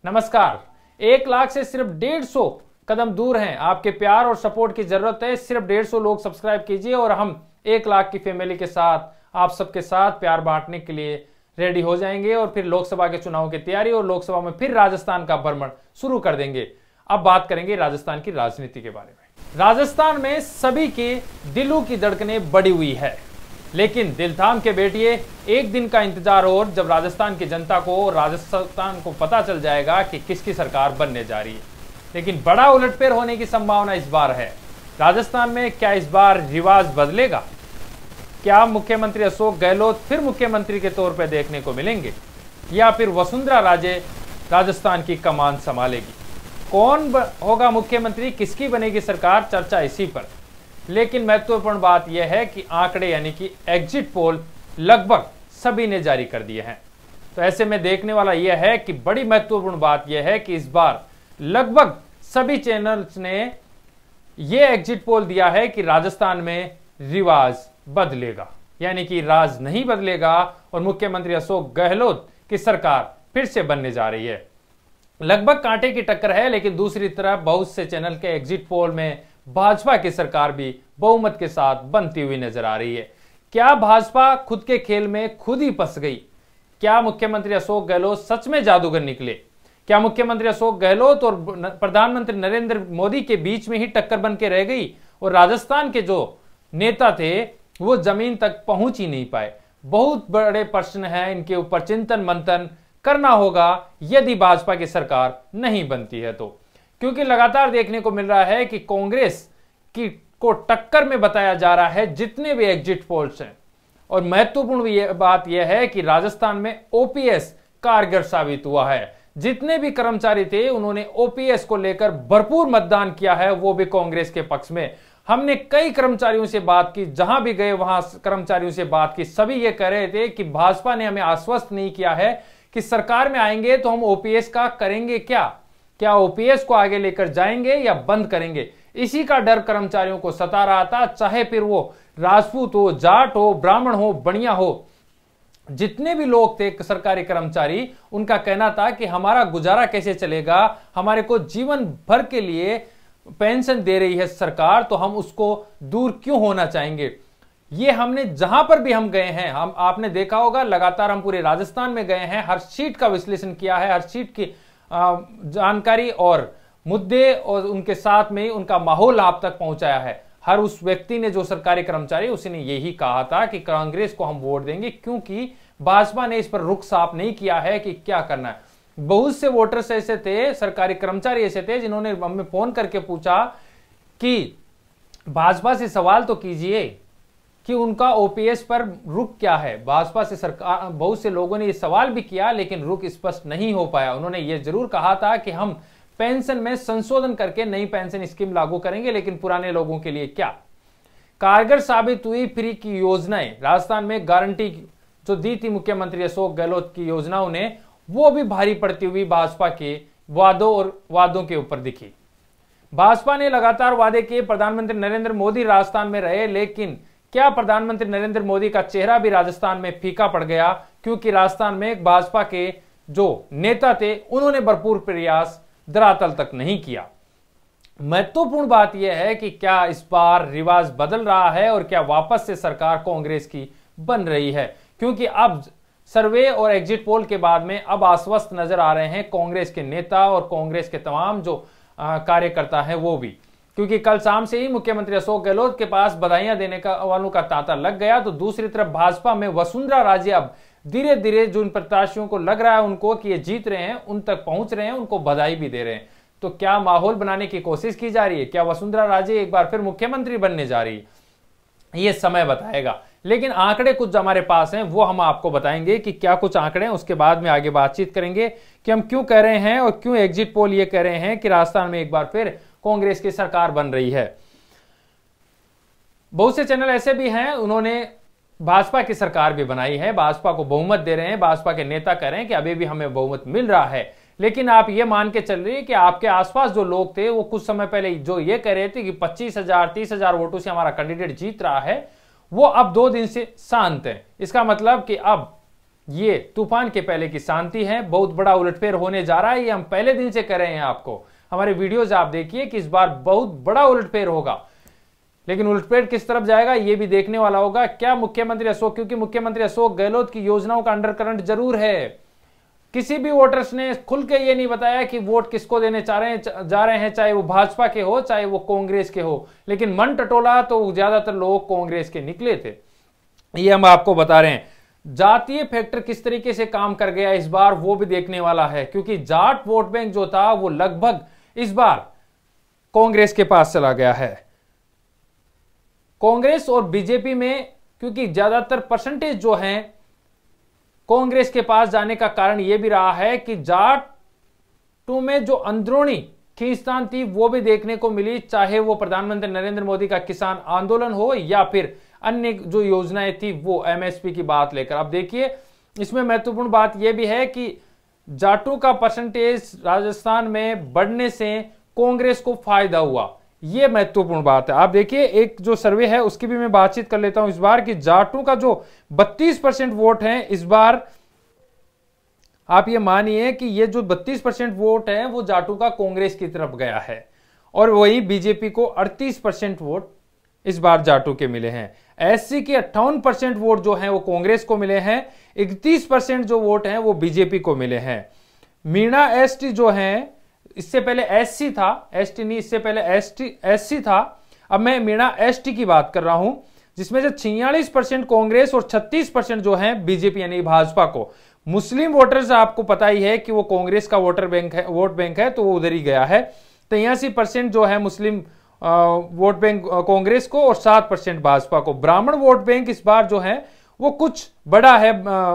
नमस्कार। 1 लाख से सिर्फ 150 कदम दूर हैं। आपके प्यार और सपोर्ट की जरूरत है। सिर्फ 150 लोग सब्सक्राइब कीजिए और हम 1 लाख की फैमिली के साथ आप सबके साथ प्यार बांटने के लिए रेडी हो जाएंगे और फिर लोकसभा के चुनाव की तैयारी और लोकसभा में फिर राजस्थान का भ्रमण शुरू कर देंगे। अब बात करेंगे राजस्थान की राजनीति के बारे में। राजस्थान में सभी के दिलों की धड़कनें बढ़ी हुई है, लेकिन दिल थाम के बैठिए, एक दिन का इंतजार और जब राजस्थान की जनता को, राजस्थान को पता चल जाएगा कि किसकी सरकार बनने जा रही है। लेकिन बड़ा उलटफेर होने की संभावना इस बार है। राजस्थान में क्या इस बार रिवाज बदलेगा? क्या मुख्यमंत्री अशोक गहलोत फिर मुख्यमंत्री के तौर पर देखने को मिलेंगे या फिर वसुंधरा राजे राजस्थान की कमान संभालेगी? कौन होगा मुख्यमंत्री, किसकी बनेगी सरकार, चर्चा इसी पर। लेकिन महत्वपूर्ण बात यह है कि आंकड़े यानी कि एग्जिट पोल लगभग सभी ने जारी कर दिए हैं। तो ऐसे में देखने वाला यह है कि बड़ी महत्वपूर्ण बात यह है कि इस बार लगभग सभी चैनल्स ने यह एग्जिट पोल दिया है कि राजस्थान में रिवाज बदलेगा, यानी कि राज नहीं बदलेगा और मुख्यमंत्री अशोक गहलोत की सरकार फिर से बनने जा रही है। लगभग कांटे की टक्कर है, लेकिन दूसरी तरफ बहुत से चैनल के एग्जिट पोल में भाजपा की सरकार भी बहुमत के साथ बनती हुई नजर आ रही है। क्या भाजपा खुद के खेल में खुद ही फंस गई? क्या मुख्यमंत्री अशोक गहलोत सच में जादूगर निकले? क्या मुख्यमंत्री अशोक गहलोत और प्रधानमंत्री नरेंद्र मोदी के बीच में ही टक्कर बन के रह गई और राजस्थान के जो नेता थे वो जमीन तक पहुंच ही नहीं पाए? बहुत बड़े प्रश्न हैं, इनके ऊपर चिंतन मंथन करना होगा यदि भाजपा की सरकार नहीं बनती है तो। क्योंकि लगातार देखने को मिल रहा है कि कांग्रेस को टक्कर में बताया जा रहा है जितने भी एग्जिट पोल्स हैं। और महत्वपूर्ण बात यह है कि राजस्थान में ओपीएस कारगर साबित हुआ है। जितने भी कर्मचारी थे उन्होंने ओपीएस को लेकर भरपूर मतदान किया है, वो भी कांग्रेस के पक्ष में। हमने कई कर्मचारियों से बात की, जहां भी गए वहां कर्मचारियों से बात की, सभी ये कह रहे थे कि भाजपा ने हमें आश्वस्त नहीं किया है कि सरकार में आएंगे तो हम ओपीएस का करेंगे क्या ओपीएस को आगे लेकर जाएंगे या बंद करेंगे। इसी का डर कर्मचारियों को सता रहा था, चाहे फिर वो राजपूत हो, जाट हो, ब्राह्मण हो, बनिया हो, जितने भी लोग थे सरकारी कर्मचारी, उनका कहना था कि हमारा गुजारा कैसे चलेगा, हमारे को जीवन भर के लिए पेंशन दे रही है सरकार, तो हम उसको दूर क्यों होना चाहेंगे। ये हमने जहां पर भी हम गए हैं, हम आपने देखा होगा लगातार हम पूरे राजस्थान में गए हैं, हर सीट का विश्लेषण किया है, हर सीट की जानकारी और मुद्दे और उनके साथ में उनका माहौल आप तक पहुंचाया है। हर उस व्यक्ति ने, जो सरकारी कर्मचारी, उसने यही कहा था कि कांग्रेस को हम वोट देंगे, क्योंकि भाजपा ने इस पर रुख साफ नहीं किया है कि क्या करना है। बहुत से वोटर्स ऐसे थे, सरकारी कर्मचारी ऐसे थे जिन्होंने हमें फोन करके पूछा कि भाजपा से सवाल तो कीजिए कि उनका ओपीएस पर रुख क्या है। भाजपा से सरकार, बहुत से लोगों ने यह सवाल भी किया, लेकिन रुख स्पष्ट नहीं हो पाया। उन्होंने यह जरूर कहा था कि हम पेंशन में संशोधन करके नई पेंशन स्कीम लागू करेंगे, लेकिन पुराने लोगों के लिए क्या। कारगर साबित हुई फ्री की योजनाएं, राजस्थान में गारंटी जो दी थी मुख्यमंत्री अशोक गहलोत की योजनाओं ने, वो भी भारी पड़ती हुई भाजपा के वादों के ऊपर दिखी। भाजपा ने लगातार वादे किए, प्रधानमंत्री नरेंद्र मोदी राजस्थान में रहे, लेकिन क्या प्रधानमंत्री नरेंद्र मोदी का चेहरा भी राजस्थान में फीका पड़ गया? क्योंकि राजस्थान में भाजपा के जो नेता थे उन्होंने भरपूर प्रयास धरातल तक नहीं किया। महत्वपूर्ण बात यह है कि क्या इस बार रिवाज बदल रहा है और क्या वापस से सरकार कांग्रेस की बन रही है? क्योंकि अब सर्वे और एग्जिट पोल के बाद में अब आश्वस्त नजर आ रहे हैं कांग्रेस के नेता और कांग्रेस के तमाम जो कार्यकर्ता हैं वो भी। क्योंकि कल शाम से ही मुख्यमंत्री अशोक गहलोत के पास बधाइयां देने का वालों का तांता लग गया, तो दूसरी तरफ भाजपा में वसुंधरा राजे अब धीरे धीरे जो इन प्रत्याशियों को लग रहा है उनको कि ये जीत रहे हैं, उन तक पहुंच रहे हैं, उनको बधाई भी दे रहे हैं। तो क्या माहौल बनाने की कोशिश की जा रही है? क्या वसुंधरा राजे एक बार फिर मुख्यमंत्री बनने जा रही है? ये समय बताएगा। लेकिन आंकड़े कुछ हमारे पास हैं, वो हम आपको बताएंगे कि क्या कुछ आंकड़े हैं, उसके बाद में आगे बातचीत करेंगे कि हम क्यों कह रहे हैं और क्यों एग्जिट पोल ये कह रहे हैं कि राजस्थान में एक बार फिर कांग्रेस की सरकार बन रही है। बहुत से चैनल ऐसे भी हैं, उन्होंने भाजपा की सरकार भी बनाई है, भाजपा को बहुमत दे रहे हैं, भाजपा के नेता कह रहे हैं कि अभी भी हमें बहुमत मिल रहा है। लेकिन आप ये मान के चल रही है कि आपके आसपास जो लोग थे वो कुछ समय पहले जो ये कह रहे थे कि 25,000 30,000 वोटों से हमारा कैंडिडेट जीत रहा है, वो अब 2 दिन से शांत है। इसका मतलब कि अब ये तूफान के पहले की शांति है, बहुत बड़ा उलटफेर होने जा रहा है। ये हम पहले दिन से कह रहे हैं आपको, हमारे वीडियोज आप देखिए कि इस बार बहुत बड़ा उलटफेर होगा। लेकिन उलटफेर किस तरफ जाएगा ये भी देखने वाला होगा। क्या मुख्यमंत्री अशोक, क्योंकि मुख्यमंत्री अशोक गहलोत की योजनाओं का अंडरकरंट जरूर है। किसी भी वोटर्स ने खुल के ये नहीं बताया कि वोट किसको देने जा रहे हैं, चाहे वो भाजपा के हो चाहे वो कांग्रेस के हो, लेकिन मन टटोला तो ज्यादातर लोग कांग्रेस के निकले थे। ये हम आपको बता रहे हैं। जातीय फैक्टर किस तरीके से काम कर गया इस बार वो भी देखने वाला है, क्योंकि जाट वोट बैंक जो था वो लगभग इस बार कांग्रेस के पास चला गया है। कांग्रेस और बीजेपी में क्योंकि ज्यादातर परसेंटेज जो हैं कांग्रेस के पास जाने का कारण यह भी रहा है कि जाटों में जो अंदरूनी खींचतान थी वो भी देखने को मिली, चाहे वो प्रधानमंत्री नरेंद्र मोदी का किसान आंदोलन हो या फिर अन्य जो योजनाएं थी वो एमएसपी की बात लेकर। अब देखिए इसमें महत्वपूर्ण बात यह भी है कि जाटों का परसेंटेज राजस्थान में बढ़ने से कांग्रेस को फायदा हुआ, यह महत्वपूर्ण बात है। आप देखिए एक जो सर्वे है उसकी भी मैं बातचीत कर लेता हूं इस बार कि जाटों का जो 32% वोट है इस बार, आप ये मानिए कि ये जो 32% वोट है वो जाटों का कांग्रेस की तरफ गया है, और वही बीजेपी को 38% वोट इस बार जाटों के मिले हैं। एससी के 58% वोट जो हैं वो कांग्रेस को मिले हैं, 31% जो वोट हैं वो बीजेपी को मिले हैं। मीणा एसटी जो हैं, इससे पहले एससी था, एसटी नहीं, इससे पहले एससी था, अब मैं मीणा एसटी की बात कर रहा हूं, जिसमें से 46% कांग्रेस और 36% जो है बीजेपी यानी भाजपा को। मुस्लिम वोटर्स आपको पता ही है कि वो कांग्रेस का वोट बैंक है तो वो उधर ही गया है। 83% जो है मुस्लिम वोट बैंक कांग्रेस को और 7% भाजपा को। ब्राह्मण वोट बैंक इस बार जो है वो कुछ बड़ा है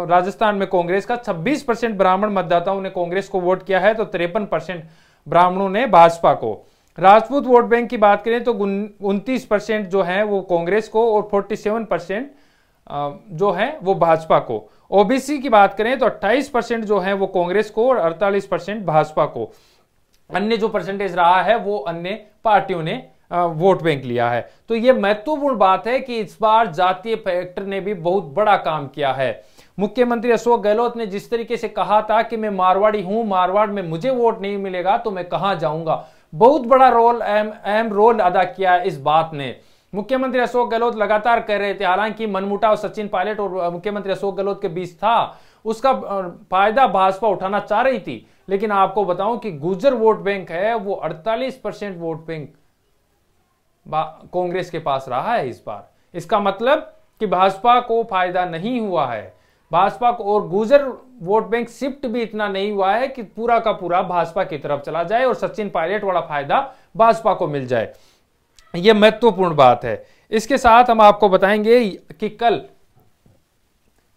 राजस्थान में कांग्रेस का, 26% ब्राह्मण मतदाताओं ने कांग्रेस को वोट किया है तो 53% ब्राह्मणों ने भाजपा को। राजपूत वोट बैंक की बात करें तो 29% जो है वो कांग्रेस को और 47% जो है वो भाजपा को। ओबीसी की बात करें तो 28% जो है वो कांग्रेस को और 48% भाजपा को। अन्य जो परसेंटेज रहा है वो अन्य पार्टियों ने वोट बैंक लिया है। तो यह महत्वपूर्ण बात है कि इस बार जातीय फैक्टर ने भी बहुत बड़ा काम किया है। मुख्यमंत्री अशोक गहलोत ने जिस तरीके से कहा था कि मैं मारवाड़ी हूं, मारवाड़ में मुझे वोट नहीं मिलेगा तो मैं कहां जाऊंगा, बहुत बड़ा रोल, अहम रोल अदा किया इस बात ने। मुख्यमंत्री अशोक गहलोत लगातार कह रहे थे, हालांकि मनमुटाव सचिन पायलट और मुख्यमंत्री अशोक गहलोत के बीच था, उसका फायदा भाजपा उठाना चाह रही थी, लेकिन आपको बताऊं कि गुर्जर वोट बैंक है वो 48% वोट बैंक कांग्रेस के पास रहा है इस बार। इसका मतलब कि भाजपा को फायदा नहीं हुआ है, भाजपा को, और गुर्जर वोट बैंक शिफ्ट भी इतना नहीं हुआ है कि पूरा का पूरा भाजपा की तरफ चला जाए और सचिन पायलट वाला फायदा भाजपा को मिल जाए। यह महत्वपूर्ण बात है। इसके साथ हम आपको बताएंगे कि कल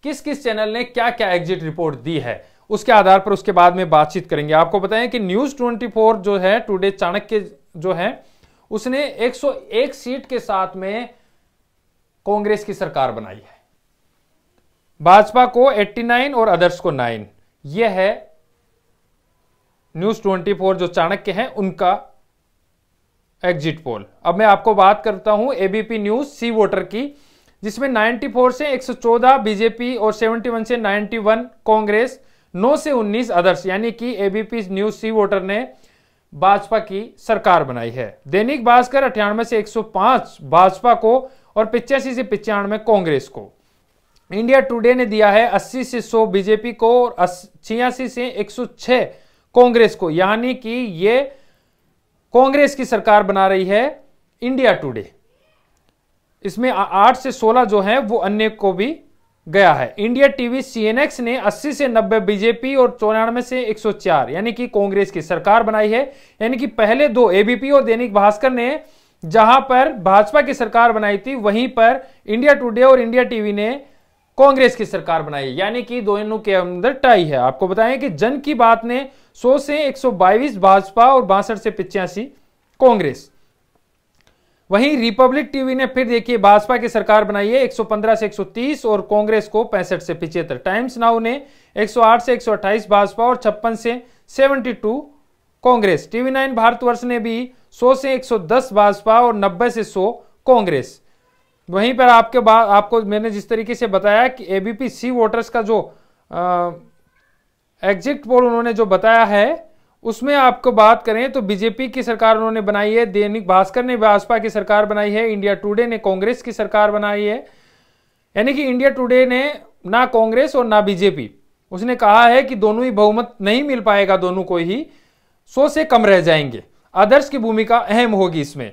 किस किस चैनल ने क्या क्या एग्जिट रिपोर्ट दी है, उसके आधार पर उसके बाद में बातचीत करेंगे। आपको बताएं कि न्यूज 24 जो है टुडे चाणक्य जो है उसने 101 सीट के साथ में कांग्रेस की सरकार बनाई है, भाजपा को 89 और अदर्स को 9। यह है न्यूज 24 जो चाणक्य है उनका एग्जिट पोल। अब मैं आपको बात करता हूं एबीपी न्यूज सी वोटर की, जिसमें 94 से 114 बीजेपी और 71 से 91 कांग्रेस, 9 से 19 अदर्स, यानी कि एबीपी न्यूज सी वोटर ने भाजपा की सरकार बनाई है। दैनिक भास्कर 98 से 105 भाजपा को और 85 से 95 कांग्रेस को। इंडिया टुडे ने दिया है 80 से 100 बीजेपी को और 86 से 106 कांग्रेस को, यानी कि ये कांग्रेस की सरकार बना रही है इंडिया टुडे। इसमें 8 से 16 जो है वो अन्य को भी गया है। इंडिया टीवी सीएनएक्स ने 80 से 90 बीजेपी और 94 से 104 यानी कि कांग्रेस की सरकार बनाई है। यानी कि पहले दो एबीपी और दैनिक भास्कर ने जहां पर भाजपा की सरकार बनाई थी, वहीं पर इंडिया टुडे और इंडिया टीवी ने कांग्रेस की सरकार बनाई, यानी कि दोनों के अंदर टाई है। आपको बताएं कि जन की बात ने 100 से 122 भाजपा और 62 से 85 कांग्रेस। वहीं रिपब्लिक टीवी ने फिर देखिए भाजपा की सरकार बनाई है 115 से 130 और कांग्रेस को 65 से 75। टाइम्स नाउ ने 108 से 128 भाजपा और 56 से 72 कांग्रेस। टीवी 9 भारतवर्ष ने भी 100 से 110 भाजपा और 90 से 100 कांग्रेस। वहीं पर आपको मैंने जिस तरीके से बताया कि एबीपी सी वोटर्स का जो एग्जिट पोल उन्होंने जो बताया है उसमें आपको बात करें तो बीजेपी की सरकार उन्होंने बनाई है, दैनिक भास्कर ने भाजपा की सरकार बनाई है, इंडिया टुडे ने कांग्रेस की सरकार बनाई है। यानी कि इंडिया टुडे ने ना कांग्रेस और ना बीजेपी, उसने कहा है कि दोनों ही बहुमत नहीं मिल पाएगा, दोनों को ही 100 से कम रह जाएंगे। आदर्श की भूमिका अहम होगी इसमें।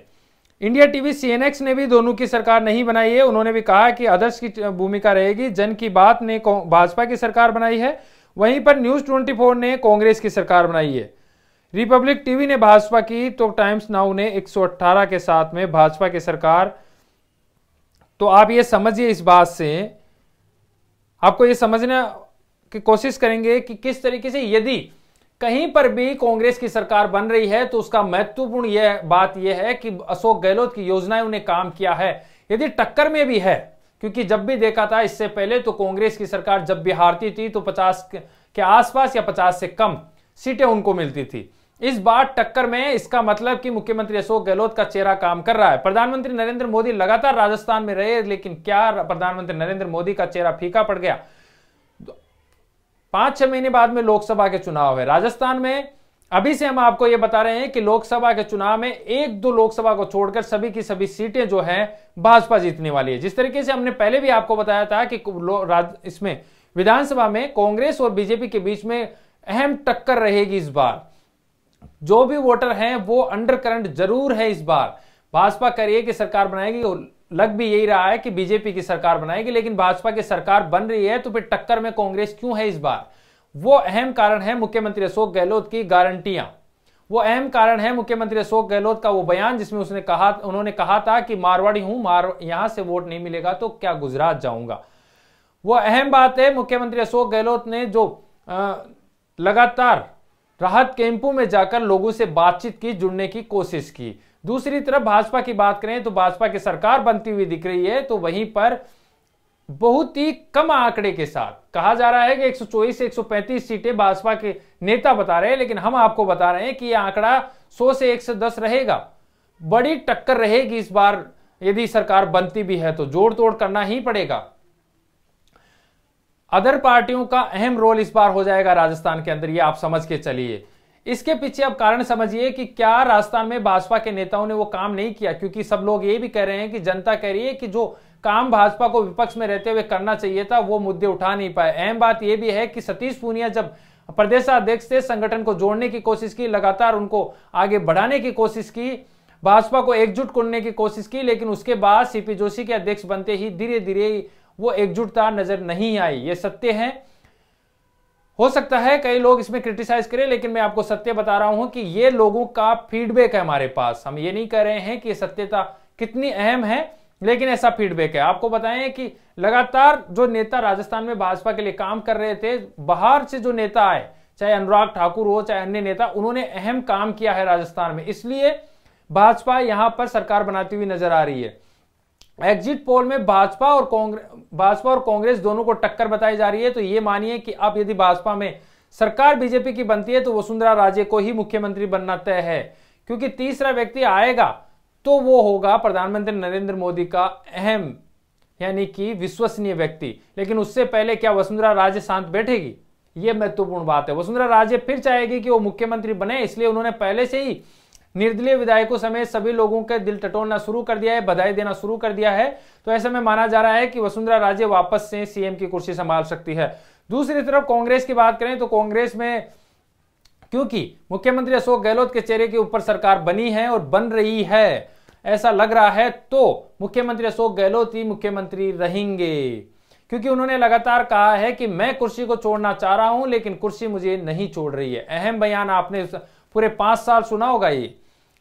इंडिया टीवी सीएनएक्स ने भी दोनों की सरकार नहीं बनाई है, उन्होंने भी कहा कि आदर्श की भूमिका रहेगी। जन की बात ने भाजपा की सरकार बनाई है, वहीं पर न्यूज 24 ने कांग्रेस की सरकार बनाई है। रिपब्लिक टीवी ने भाजपा की, तो टाइम्स नाउ ने 118 के साथ में भाजपा की सरकार। तो आप ये समझिए, इस बात से आपको ये समझना की कोशिश करेंगे कि किस तरीके से यदि कहीं पर भी कांग्रेस की सरकार बन रही है तो उसका महत्वपूर्ण यह बात यह है कि अशोक गहलोत की योजनाएं उन्हें काम किया है। यदि टक्कर में भी है, क्योंकि जब भी देखा था इससे पहले तो कांग्रेस की सरकार जब भी हारती थी तो 50 के आसपास या 50 से कम सीटें उनको मिलती थी। इस बार टक्कर में, इसका मतलब कि मुख्यमंत्री अशोक गहलोत का चेहरा काम कर रहा है। प्रधानमंत्री नरेंद्र मोदी लगातार राजस्थान में रहे, लेकिन क्या प्रधानमंत्री नरेंद्र मोदी का चेहरा फीका पड़ गया? 5-6 महीने बाद में लोकसभा के चुनाव है राजस्थान में। अभी से हम आपको यह बता रहे हैं कि लोकसभा के चुनाव में 1-2 लोकसभा को छोड़कर सभी की सभी सीटें जो हैं भाजपा जीतने वाली है। जिस तरीके से हमने पहले भी आपको बताया था कि इसमें विधानसभा में कांग्रेस और बीजेपी के बीच में अहम टक्कर रहेगी। इस बार जो भी वोटर हैं वो अंडर करंट जरूर है। इस बार भाजपा कह रही है कि सरकार बनाएगी, और लग भी यही रहा है कि बीजेपी की सरकार बनाएगी, लेकिन भाजपा की सरकार बन रही है तो फिर टक्कर में कांग्रेस क्यों है इस बार? वो अहम कारण है मुख्यमंत्री अशोक गहलोत की गारंटियां। वो अहम कारण है मुख्यमंत्री अशोक गहलोत का वो बयान जिसमें उन्होंने कहा था कि मारवाड़ी हूं, यहां से वोट नहीं मिलेगा तो क्या गुजरात जाऊंगा। वो अहम बात है। मुख्यमंत्री अशोक गहलोत ने जो लगातार राहत कैंपों में जाकर लोगों से बातचीत की, जुड़ने की कोशिश की। दूसरी तरफ भाजपा की बात करें तो भाजपा की सरकार बनती हुई दिख रही है, तो वहीं पर बहुत ही कम आंकड़े के साथ कहा जा रहा है कि 124 से 135 सीटें भाजपा के नेता बता रहे हैं, लेकिन हम आपको बता रहे हैं कि यह आंकड़ा 100 से 110 रहेगा। बड़ी टक्कर रहेगी इस बार। यदि सरकार बनती भी है तो जोड़ तोड़ करना ही पड़ेगा। अदर पार्टियों का अहम रोल इस बार हो जाएगा राजस्थान के अंदर, ये आप समझ के चलिए। इसके पीछे अब कारण समझिए कि क्या राजस्थान में भाजपा के नेताओं ने वो काम नहीं किया, क्योंकि सब लोग ये भी कह रहे हैं कि जनता कह रही है कि जो काम भाजपा को विपक्ष में रहते हुए करना चाहिए था वो मुद्दे उठा नहीं पाए। अहम बात यह भी है कि सतीश पूनिया जब प्रदेशाध्यक्ष थे, संगठन को जोड़ने की कोशिश की, लगातार उनको आगे बढ़ाने की कोशिश की, भाजपा को एकजुट करने की कोशिश की, लेकिन उसके बाद सीपी जोशी के अध्यक्ष बनते ही धीरे धीरे वो एकजुटता नजर नहीं आई। ये सत्य है। हो सकता है कई लोग इसमें क्रिटिसाइज करें, लेकिन मैं आपको सत्य बता रहा हूं कि ये लोगों का फीडबैक है हमारे पास। हम ये नहीं कह रहे हैं कि ये सत्यता कितनी अहम है, लेकिन ऐसा फीडबैक है। आपको बताएं कि लगातार जो नेता राजस्थान में भाजपा के लिए काम कर रहे थे, बाहर से जो नेता आए, चाहे अनुराग ठाकुर हो चाहे अन्य नेता, उन्होंने अहम काम किया है राजस्थान में, इसलिए भाजपा यहां पर सरकार बनाती हुई नजर आ रही है। एग्जिट पोल में भाजपा और कांग्रेस दोनों को टक्कर बताई जा रही है। तो ये मानिए कि अब यदि भाजपा में सरकार बीजेपी की बनती है तो वसुंधरा राजे को ही मुख्यमंत्री बनना तय है, क्योंकि तीसरा व्यक्ति आएगा तो वो होगा प्रधानमंत्री नरेंद्र मोदी का अहम यानी कि विश्वसनीय व्यक्ति। लेकिन उससे पहले क्या वसुंधरा राजे शांत बैठेगी? ये महत्वपूर्ण बात है। वसुंधरा राजे फिर चाहेगी कि वो मुख्यमंत्री बने, इसलिए उन्होंने पहले से ही निर्दलीय विधायकों समेत सभी लोगों के दिल टटोलना शुरू कर दिया है, बधाई देना शुरू कर दिया है। तो ऐसे में माना जा रहा है कि वसुंधरा राजे वापस से सीएम की कुर्सी संभाल सकती है। दूसरी तरफ कांग्रेस की बात करें तो कांग्रेस में क्योंकि मुख्यमंत्री अशोक गहलोत के चेहरे के ऊपर सरकार बनी है और बन रही है, ऐसा लग रहा है, तो मुख्यमंत्री अशोक गहलोत ही मुख्यमंत्री रहेंगे, क्योंकि उन्होंने लगातार कहा है कि मैं कुर्सी को छोड़ना चाह रहा हूं लेकिन कुर्सी मुझे नहीं छोड़ रही है। अहम बयान आपने पूरे 5 साल सुना होगा, ये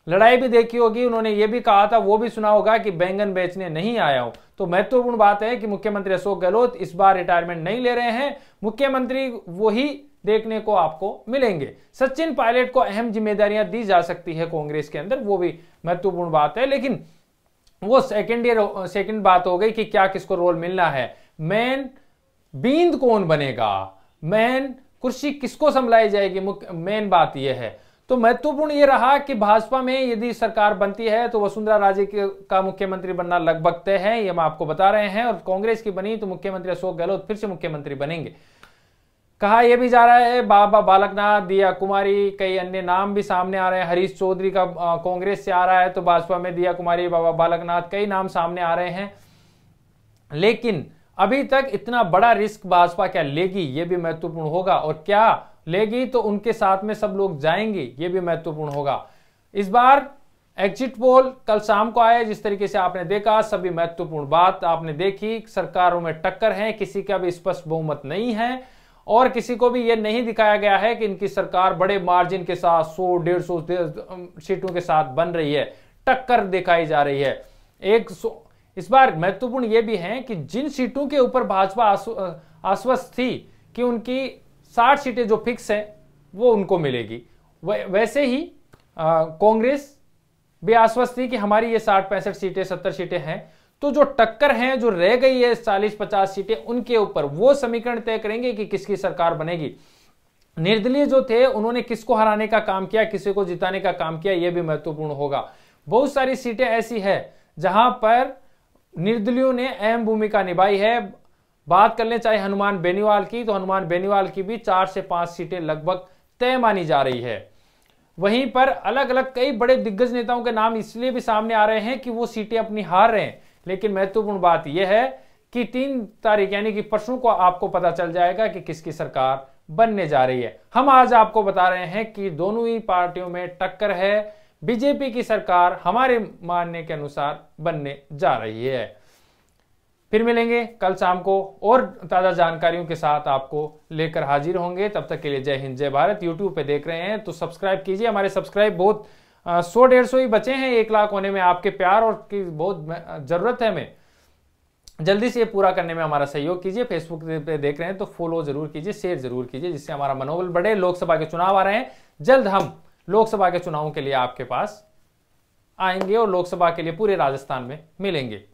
लड़ाई भी देखी होगी। उन्होंने ये भी कहा था, वो भी सुना होगा कि बैंगन बेचने नहीं आया हूं। तो महत्वपूर्ण बात है कि मुख्यमंत्री अशोक गहलोत इस बार रिटायरमेंट नहीं ले रहे हैं, मुख्यमंत्री वही देखने को आपको मिलेंगे। सचिन पायलट को अहम जिम्मेदारियां दी जा सकती है कांग्रेस के अंदर, वो भी महत्वपूर्ण बात है। लेकिन वो सेकंड बात हो गई कि क्या किसको रोल मिलना है, मेन बींद कौन बनेगा, मेन कुर्सी किसको संभलाई जाएगी, मेन बात यह है। तो महत्वपूर्ण यह रहा कि भाजपा में यदि सरकार बनती है तो वसुंधरा राजे का मुख्यमंत्री बनना लगभग तय है, ये हम आपको बता रहे हैं। और कांग्रेस की बनी तो मुख्यमंत्री अशोक गहलोत फिर से मुख्यमंत्री बनेंगे। कहा यह भी जा रहा है बाबा बालकनाथ, दिया कुमारी, कई अन्य नाम भी सामने आ रहे हैं। हरीश चौधरी का कांग्रेस से आ रहा है, तो भाजपा में दिया कुमारी, बाबा बालकनाथ, कई नाम सामने आ रहे हैं। लेकिन अभी तक इतना बड़ा रिस्क भाजपा क्या लेगी, यह भी महत्वपूर्ण होगा, और क्या लेगी तो उनके साथ में सब लोग जाएंगे, यह भी महत्वपूर्ण होगा। इस बार एग्जिट पोल कल शाम को आया, जिस तरीके से आपने देखा, सभी महत्वपूर्ण बात आपने देखी। सरकारों में टक्कर है, किसी का भी स्पष्ट बहुमत नहीं है, और किसी को भी यह नहीं दिखाया गया है कि इनकी सरकार बड़े मार्जिन के साथ 100-150 सीटों के साथ बन रही है। टक्कर दिखाई जा रही है। इस बार महत्वपूर्ण यह भी है कि जिन सीटों के ऊपर भाजपा आश्वस्त थी कि उनकी 60 सीटें जो फिक्स है वो उनको मिलेगी, वैसे ही कांग्रेस भी आश्वस्त थी कि हमारी ये 60-65 सीटें 70 सीटें हैं। तो जो टक्कर हैं, जो रह गई है 40-50 सीटें, उनके ऊपर वो समीकरण तय करेंगे कि किसकी सरकार बनेगी। निर्दलीय जो थे उन्होंने किसको हराने का काम किया, किसी को जिताने का काम किया, यह भी महत्वपूर्ण होगा। बहुत सारी सीटें ऐसी है जहां पर निर्दलीयों ने अहम भूमिका निभाई है। बात कर लें चाहे हनुमान बेनीवाल की, तो हनुमान बेनीवाल की भी 4 से 5 सीटें लगभग तय मानी जा रही है। वहीं पर अलग अलग कई बड़े दिग्गज नेताओं के नाम इसलिए भी सामने आ रहे हैं कि वो सीटें अपनी हार रहे हैं। लेकिन महत्वपूर्ण बात यह है कि 3 तारीख यानी कि परसों को आपको पता चल जाएगा कि किसकी सरकार बनने जा रही है। हम आज आपको बता रहे हैं कि दोनों ही पार्टियों में टक्कर है। बीजेपी की सरकार हमारे मानने के अनुसार बनने जा रही है। फिर मिलेंगे कल शाम को और ताज़ा जानकारियों के साथ आपको लेकर हाजिर होंगे। तब तक के लिए जय हिंद, जय भारत। यूट्यूब पे देख रहे हैं तो सब्सक्राइब कीजिए। हमारे सब्सक्राइब बहुत 100-150 ही बचे हैं 1 लाख होने में। आपके प्यार और की बहुत जरूरत है हमें। जल्दी से ये पूरा करने में हमारा सहयोग कीजिए। फेसबुक पे देख रहे हैं तो फॉलो जरूर कीजिए, शेयर जरूर कीजिए, जिससे हमारा मनोबल बढ़े। लोकसभा के चुनाव आ रहे हैं, जल्द हम लोकसभा के चुनावों के लिए आपके पास आएंगे और लोकसभा के लिए पूरे राजस्थान में मिलेंगे।